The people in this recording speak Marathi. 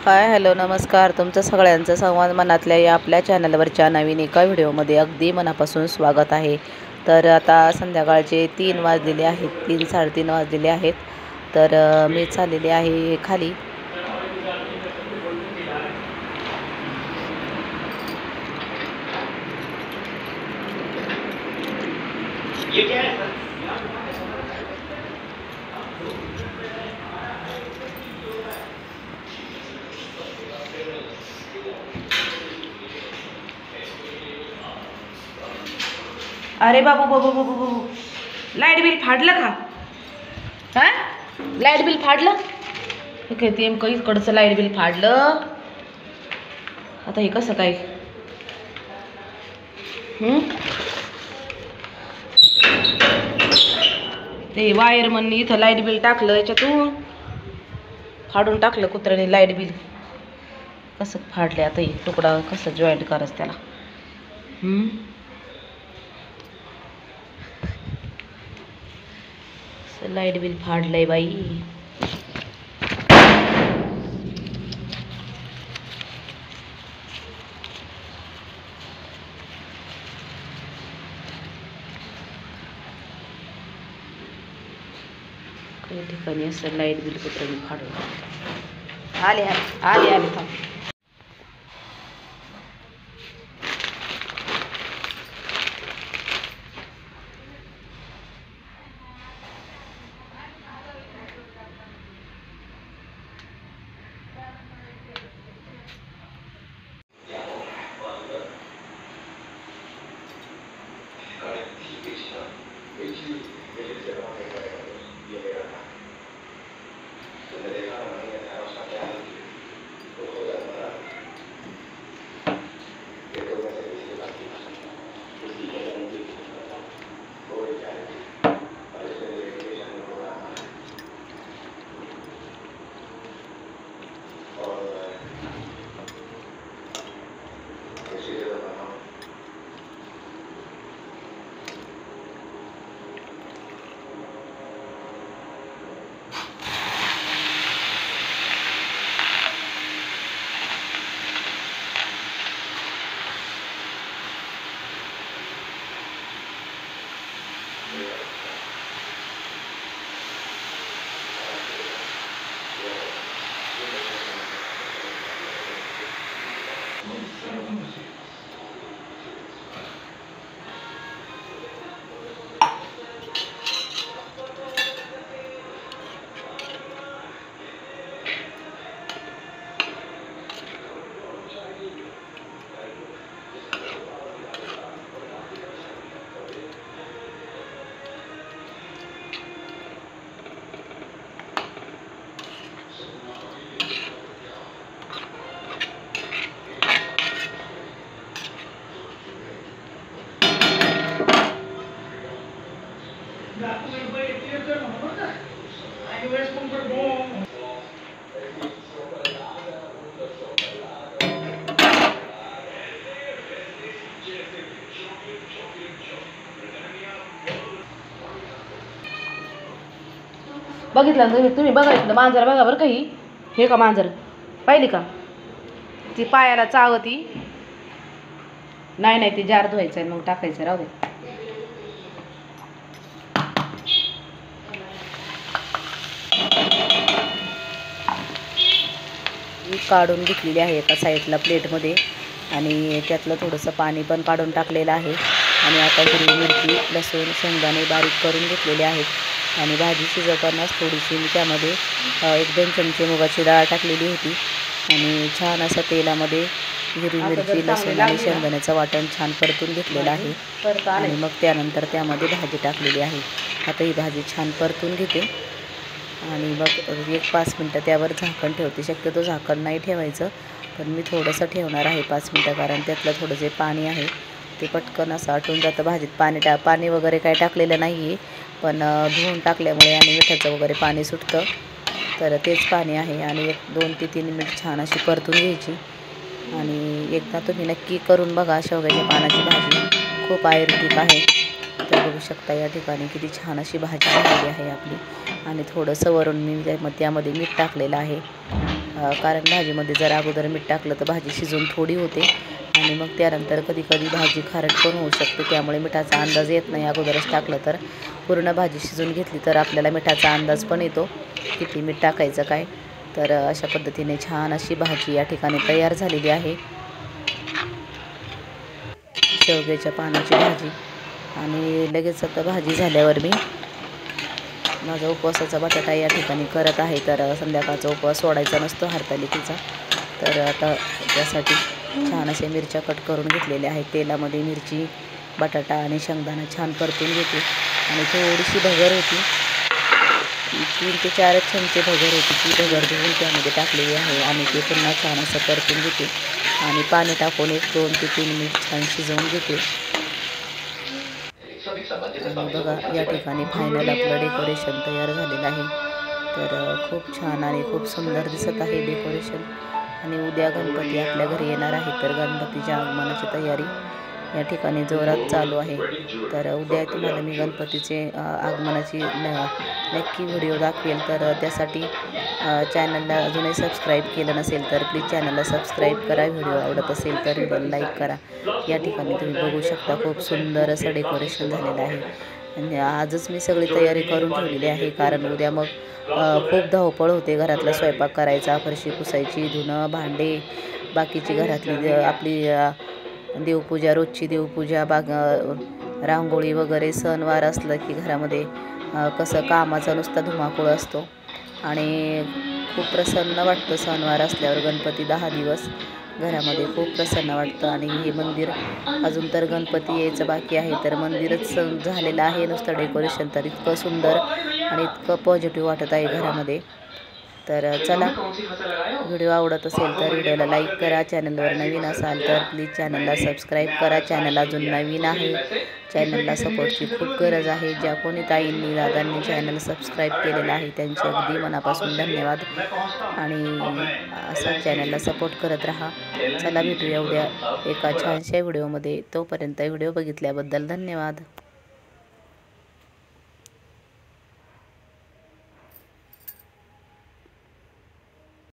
हाय हॅलो नमस्कार. तुमचं सगळ्यांचं संवाद मनातल्या या आपल्या चॅनलवरच्या नवीन एका व्हिडिओमध्ये अगदी मनापासून स्वागत आहे. तर आता संध्याकाळचे 3 वाजलेले आहेत, 3-3:30 वाजलेले आहेत. तर मी चाललेले आहे खाली. अरे बाबू बाबू बाबू बाबू, लाईट बिल फाडलं का? हां, लाईट बिल फाडलं. हे काय ते नेमकं इकडचं लाईट बिल फाडलं. आता हे कसं काय? ते वायरमनने इथं लाईट बिल टाकलं, याच्यातून फाडून टाकलं कुत्र्याने लाईट बिल. कसं फाडले आता हे तुकडा, कसं जॉईंट करायचं त्याला? लाईट बिल फाडलंय बाई. काही ठिकाणी असं लाईट बिल कुत्र्याने फाडलं. आले आले आले थांब. बघितलं तुम्ही बघा, इथलं मांजर बघा बरं. काही हे का मांजर पाहिली का? ती पायाला चावती. नाही ती जार धुवायचं आहे, मग टाकायचं. राहू दे. मी काढून घेतलेली आहे एका साईडला प्लेटमध्ये, आणि त्यातलं थोडंसं पाणी पण काढून टाकलेलं आहे. आणि आता हिरवी मिरची, लसूण, शेंगदाणे बारीक करून घेतलेले आहेत. आणि भाजी शिजवतानाच थोडीशी मी त्यामध्ये 1-2 चमचे मुगाची डाळ टाकलेली होती. आणि छान असं तेलामध्ये हिरवी मिरची, लसूण आणि शेंगदाण्याचं वाटण छान परतून घेतलेलं आहे. आणि मग त्यानंतर त्यामध्ये भाजी टाकलेली आहे. आता ही भाजी छान परतून घेते आणि मग 1-5 मिनटं त्यावर झाकण ठेवते. शक्यतो झाकण नाही ठेवायचं, पण मी थोडंसं ठेवणार आहे 5 मिनटं, कारण त्यातलं थोडं जे पाणी आहे ते पटकन असं आटून जातं. भाजीत पाणी वगैरे काही टाकलेलं नाही आहे, पण धुवून टाकल्यामुळे आणि मिठाचं वगैरे पाणी सुटतं, तर तेच पाणी आहे. आणि 2 ते 3 मिनिट छान अशी परतून घ्यायची. आणि एकदा तुम्ही नक्की करून बघा. शेवग्याच्या पानाची भाजी खूप आयुर्वेदिक आहे. तर बघू शकता या ठिकाणी किती छान अशी भाजी झालेली आहे आपली. आणि थोडंसं वरून मी त्यामध्ये मीठ टाकलेलं आहे. कारण भाजीमध्ये जर अगोदर मीठ टाकलं तर भाजी शिजून थोडी होते आणि मग त्यानंतर कधी कधी भाजी खारट पण होऊ शकते, त्यामुळे मिठाचा अंदाज येत नाही अगोदरच टाकलं तर. पूर्ण भाजी शिजून घेतली तर आपल्याला मिठाचा अंदाज पण येतो किती मीठ टाकायचं काय. तर अशा पद्धतीने छान अशी भाजी या ठिकाणी तयार झालेली आहे, शेवग्याच्या पानाची भाजी. आणि लगेच आता भाजी झाल्यावर मी माझा उपवासाचा बटाटा या ठिकाणी करत आहे. तर संध्याकाळचा उपवास सोडायचा नसतो हरतालिकेचा, तर आता त्यासाठी छान असे मिरच्या कट करून घेतलेल्या आहेत. तेलामध्ये मिरची, बटाटा आणि शेंगदाणा छान परतून घेते आणि थोडीशी भगर होती, 3 ते 4 चमचे भगर होती, ती भगर धुवून त्यामध्ये टाकलेली आहे आणि ते पुन्हा छान असं परतून घेते आणि पाणी टाकून 1-2 ते 3 मिनिट छान शिजवून घेते. आणि बघा या ठिकाणी फायनल आपलं डेकोरेशन तयार झालेलं आहे. तर खूप छान आणि खूप सुंदर दिसत आहे डेकोरेशन. आणि उद्या गणपती आपल्या घरी येणार आहे, तर गणपतीच्या आगमनाची तयारी या ठिकाणी जोरात चालू आहे. तर उद्या तुम्हाला मी गणपतीचे आगमनाची नक्की व्हिडिओ दाखवेल. तर त्यासाठी चॅनलला अजूनही सबस्क्राईब केलं नसेल तर प्लीज चॅनलला सबस्क्राईब करा. व्हिडिओ आवडत असेल तर व्हिडिओला लाईक करा. या ठिकाणी तुम्ही बघू शकता खूप सुंदर असं डेकोरेशन झालेलं आहे. आणि आजच मी सगळी तयारी करून ठेवलेली आहे, कारण उद्या मग खूप धावपळ होते. घरातला स्वयंपाक करायचा, फरशी पुसायची, धुणं भांडे, बाकीची घरातली आपली देवपूजा, रोजची देवपूजा, रांगोळी वगैरे. सणवार असलं की घरामध्ये कसं कामाचा नुसता धुमाकूळ असतो आणि खूप प्रसन्न वाटतं. सणवार असल्यावर गणपती 10 दिवस घरामध्ये खूप प्रसन्न वाटतं. आणि हे मंदिर अजून तर गणपती यायचं बाकी आहे, तर मंदिरच झालेलं आहे. नुसतं डेकोरेशन तर इतकं सुंदर आणि इतकं पॉझिटिव्ह वाटत आहे घरामध्ये. तर चला, व्हिडिओ आवडत असेल तर व्हिडिओला लाईक करा. चॅनलवर नवीन असाल तर प्लीज चॅनलला सबस्क्राईब करा. चॅनल अजून नवीन आहे, चॅनलला सपोर्टची खूप गरज आहे. ज्या कोणी ताईंनी, दादांनी चॅनल सबस्क्राईब केलेलं आहे त्यांचे अगदी मनापासून धन्यवाद. आणि असं चॅनलला सपोर्ट करत राहा. चला भेटूया उद्या एका छानशा व्हिडिओमध्ये. तोपर्यंत व्हिडिओ बघितल्याबद्दल धन्यवाद.